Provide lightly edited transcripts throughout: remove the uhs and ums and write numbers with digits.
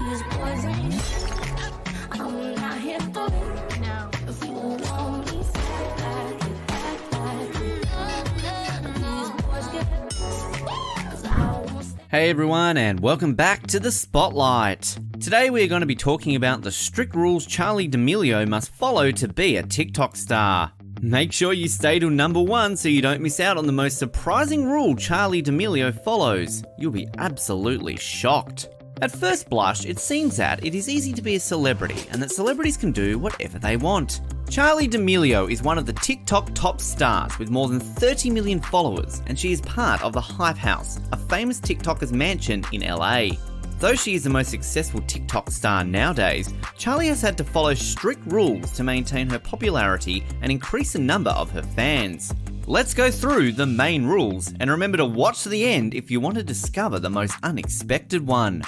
These boys ain't I'm not here for it. No. If you want me, say back. These boys get cause I won't stay. Hey everyone, and welcome back to the Spotlight. Today we are going to be talking about the strict rules Charli D'Amelio must follow to be a TikTok star. Make sure you stay till number 1 so you don't miss out on the most surprising rule Charli D'Amelio follows. You'll be absolutely shocked. At first blush, it seems that it is easy to be a celebrity and that celebrities can do whatever they want. Charli D'Amelio is one of the TikTok top stars with more than 30 million followers, and she is part of the Hype House, a famous TikToker's mansion in LA. Though she is the most successful TikTok star nowadays, Charli has had to follow strict rules to maintain her popularity and increase the number of her fans. Let's go through the main rules, and remember to watch to the end if you want to discover the most unexpected one.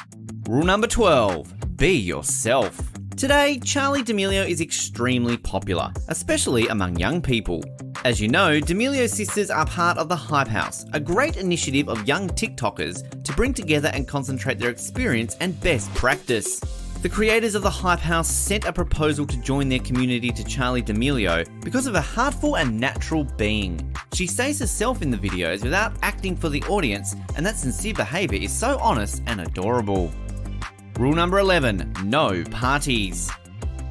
Rule number 12, be yourself. Today, Charli D'Amelio is extremely popular, especially among young people. As you know, D'Amelio sisters are part of the Hype House, a great initiative of young TikTokers to bring together and concentrate their experience and best practice. The creators of the Hype House sent a proposal to join their community to Charli D'Amelio because of her heartful and natural being. She stays herself in the videos without acting for the audience, and that sincere behaviour is so honest and adorable. Rule number 11, no parties.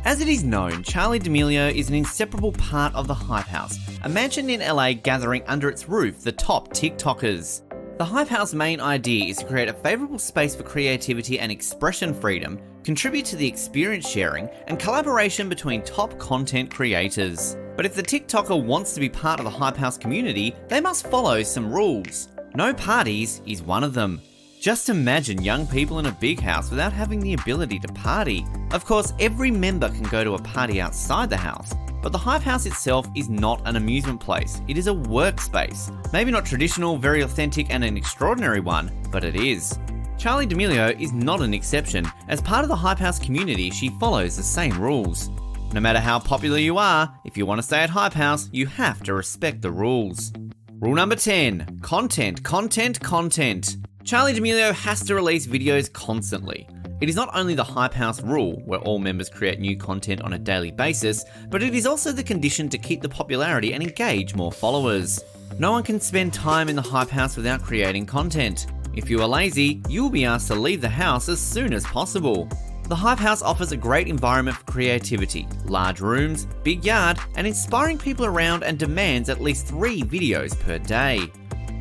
As it is known, Charli D'Amelio is an inseparable part of the Hype House, a mansion in LA gathering under its roof the top TikTokers. The Hype House main idea is to create a favourable space for creativity and expression freedom, contribute to the experience sharing, and collaboration between top content creators. But if the TikToker wants to be part of the Hype House community, they must follow some rules. No parties is one of them. Just imagine young people in a big house without having the ability to party. Of course, every member can go to a party outside the house, but the Hype House itself is not an amusement place. It is a workspace. Maybe not traditional, very authentic, and an extraordinary one, but it is. Charli D'Amelio is not an exception. As part of the Hype House community, she follows the same rules. No matter how popular you are, if you want to stay at Hype House, you have to respect the rules. Rule number 10, content. Charli D'Amelio has to release videos constantly. It is not only the Hype House rule, where all members create new content on a daily basis, but it is also the condition to keep the popularity and engage more followers. No one can spend time in the Hype House without creating content. If you are lazy, you will be asked to leave the house as soon as possible. The Hype House offers a great environment for creativity, large rooms, big yard, and inspiring people around, and demands at least 3 videos per day.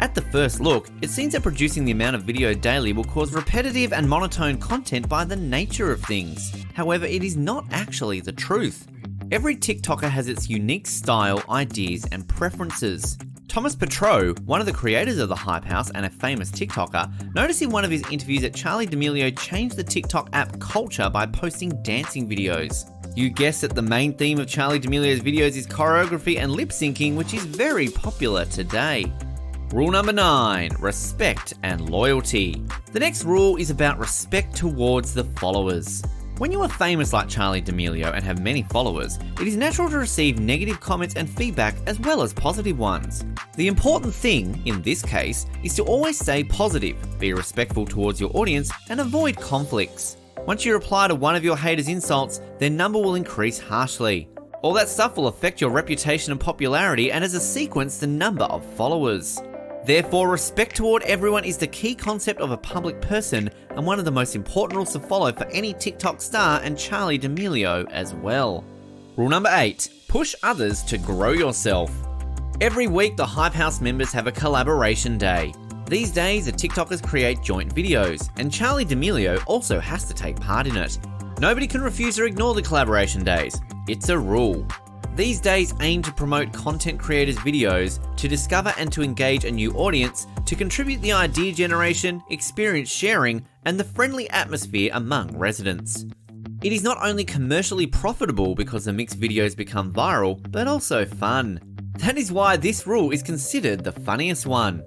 At the first look, it seems that producing the amount of video daily will cause repetitive and monotone content by the nature of things. However, it is not actually the truth. Every TikToker has its unique style, ideas, and preferences. Thomas Petrou, one of the creators of the Hype House and a famous TikToker, noticed in one of his interviews that Charli D'Amelio changed the TikTok app culture by posting dancing videos. You guessed it, the main theme of Charli D'Amelio's videos is choreography and lip syncing, which is very popular today. Rule number 9, respect and loyalty. The next rule is about respect towards the followers. When you are famous like Charli D'Amelio and have many followers, it is natural to receive negative comments and feedback as well as positive ones. The important thing, in this case, is to always stay positive, be respectful towards your audience, and avoid conflicts. Once you reply to one of your haters' insults, their number will increase harshly. All that stuff will affect your reputation and popularity, and as a sequence, the number of followers. Therefore, respect toward everyone is the key concept of a public person and one of the most important rules to follow for any TikTok star, and Charli D'Amelio as well. Rule number 8, push others to grow yourself. Every week, the Hype House members have a collaboration day. These days, the TikTokers create joint videos, and Charli D'Amelio also has to take part in it. Nobody can refuse or ignore the collaboration days. It's a rule. These days aim to promote content creators' videos, to discover and to engage a new audience, to contribute the idea generation, experience sharing, and the friendly atmosphere among residents. It is not only commercially profitable because the mixed videos become viral, but also fun. That is why this rule is considered the funniest one.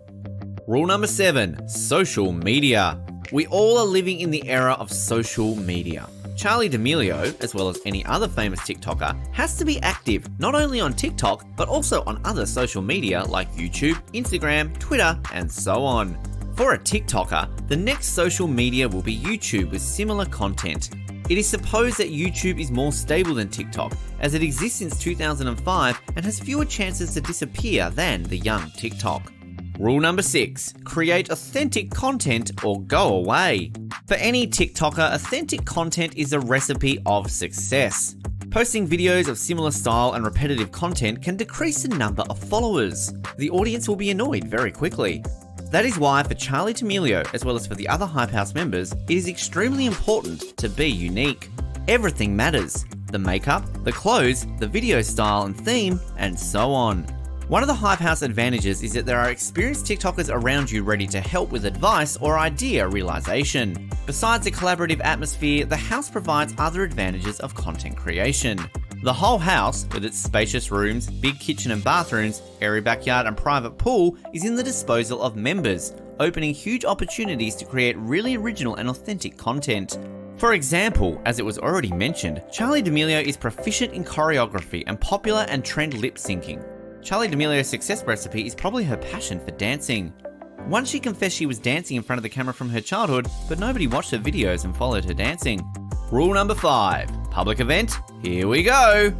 Rule number 7, social media. We all are living in the era of social media. Charli D'Amelio, as well as any other famous TikToker, has to be active not only on TikTok, but also on other social media like YouTube, Instagram, Twitter, and so on. For a TikToker, the next social media will be YouTube with similar content. It is supposed that YouTube is more stable than TikTok, as it exists since 2005 and has fewer chances to disappear than the young TikTok. Rule number 6, create authentic content or go away. For any TikToker, authentic content is a recipe of success. Posting videos of similar style and repetitive content can decrease the number of followers. The audience will be annoyed very quickly. That is why for Charli DAmelio, as well as for the other Hype House members, it is extremely important to be unique. Everything matters. The makeup, the clothes, the video style and theme, and so on. One of the Hype House advantages is that there are experienced TikTokers around you ready to help with advice or idea realization. Besides a collaborative atmosphere, the house provides other advantages of content creation. The whole house, with its spacious rooms, big kitchen and bathrooms, airy backyard and private pool, is in the disposal of members, opening huge opportunities to create really original and authentic content. For example, as it was already mentioned, Charli DAmelio is proficient in choreography and popular and trend lip syncing. Charli DAmelio's success recipe is probably her passion for dancing. Once she confessed she was dancing in front of the camera from her childhood, but nobody watched her videos and followed her dancing. Rule number 5, public event, here we go!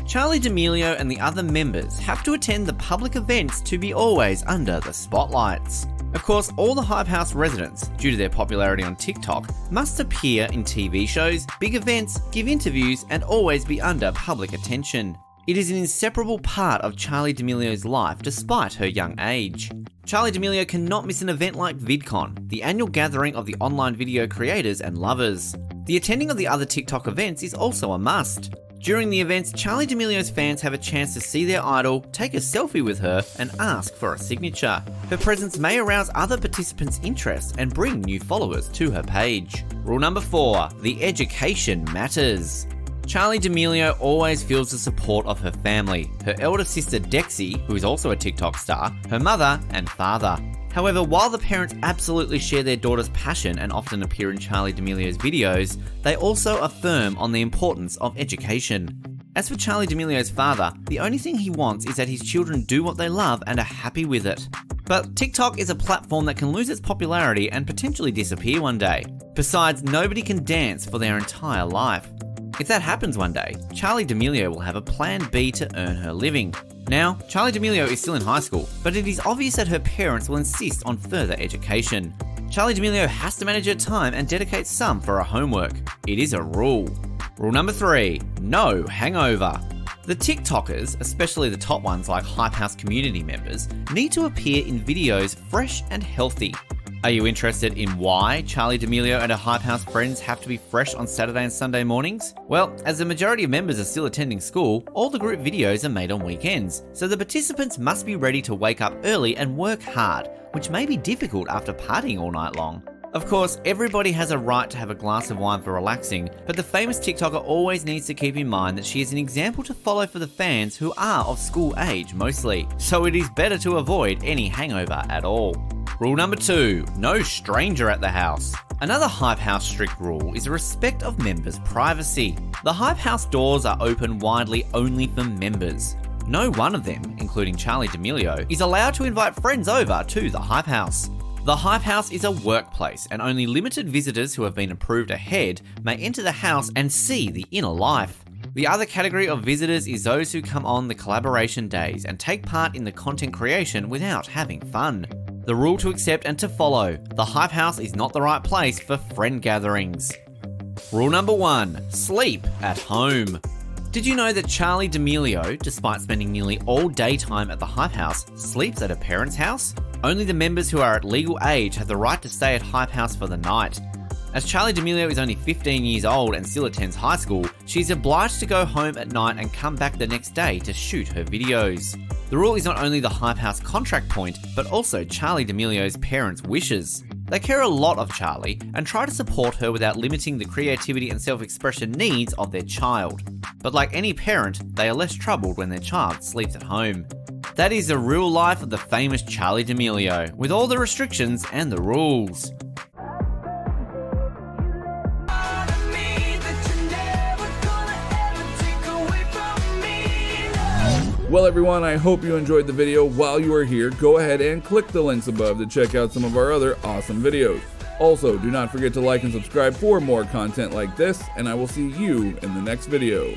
Charli DAmelio and the other members have to attend the public events to be always under the spotlights. Of course, all the Hype House residents, due to their popularity on TikTok, must appear in TV shows, big events, give interviews, and always be under public attention. It is an inseparable part of Charli DAmelio's life despite her young age. Charli DAmelio cannot miss an event like VidCon, the annual gathering of the online video creators and lovers. The attending of the other TikTok events is also a must. During the events, Charli DAmelio's fans have a chance to see their idol, take a selfie with her, and ask for a signature. Her presence may arouse other participants' interest and bring new followers to her page. Rule number 4, the education matters. Charli DAmelio always feels the support of her family, her elder sister Dexy, who is also a TikTok star, her mother and father. However, while the parents absolutely share their daughter's passion and often appear in Charli DAmelio's videos, they also affirm on the importance of education. As for Charli DAmelio's father, the only thing he wants is that his children do what they love and are happy with it. But TikTok is a platform that can lose its popularity and potentially disappear one day. Besides, nobody can dance for their entire life. If that happens one day, Charli DAmelio will have a plan B to earn her living. Now, Charli DAmelio is still in high school, but it is obvious that her parents will insist on further education. Charli DAmelio has to manage her time and dedicate some for her homework. It is a rule. Rule number 3, no hangover. The TikTokers, especially the top ones like Hype House community members, need to appear in videos fresh and healthy. Are you interested in why Charli DAmelio and her Hype House friends have to be fresh on Saturday and Sunday mornings? Well, as the majority of members are still attending school, all the group videos are made on weekends, so the participants must be ready to wake up early and work hard, which may be difficult after partying all night long. Of course, everybody has a right to have a glass of wine for relaxing, but the famous TikToker always needs to keep in mind that she is an example to follow for the fans who are of school age mostly, so it is better to avoid any hangover at all. Rule number 2, no stranger at the house. Another Hype House strict rule is respect of members' privacy. The Hype House doors are open widely only for members. No one of them, including Charli DAmelio, is allowed to invite friends over to the Hype House. The Hype House is a workplace and only limited visitors who have been approved ahead may enter the house and see the inner life. The other category of visitors is those who come on the collaboration days and take part in the content creation without having fun. The rule to accept and to follow: the Hype House is not the right place for friend gatherings. Rule number 1, sleep at home. Did you know that Charli DAmelio, despite spending nearly all daytime at the Hype House, sleeps at her parents' house? Only the members who are at legal age have the right to stay at Hype House for the night. As Charli DAmelio is only 15 years old and still attends high school, she is obliged to go home at night and come back the next day to shoot her videos. The rule is not only the Hype House contract point, but also Charli DAmelio's parents' wishes. They care a lot of Charli and try to support her without limiting the creativity and self-expression needs of their child. But like any parent, they are less troubled when their child sleeps at home. That is the real life of the famous Charli DAmelio, with all the restrictions and the rules. Well everyone, I hope you enjoyed the video. While you are here, go ahead and click the links above to check out some of our other awesome videos. Also, do not forget to like and subscribe for more content like this, and I will see you in the next video.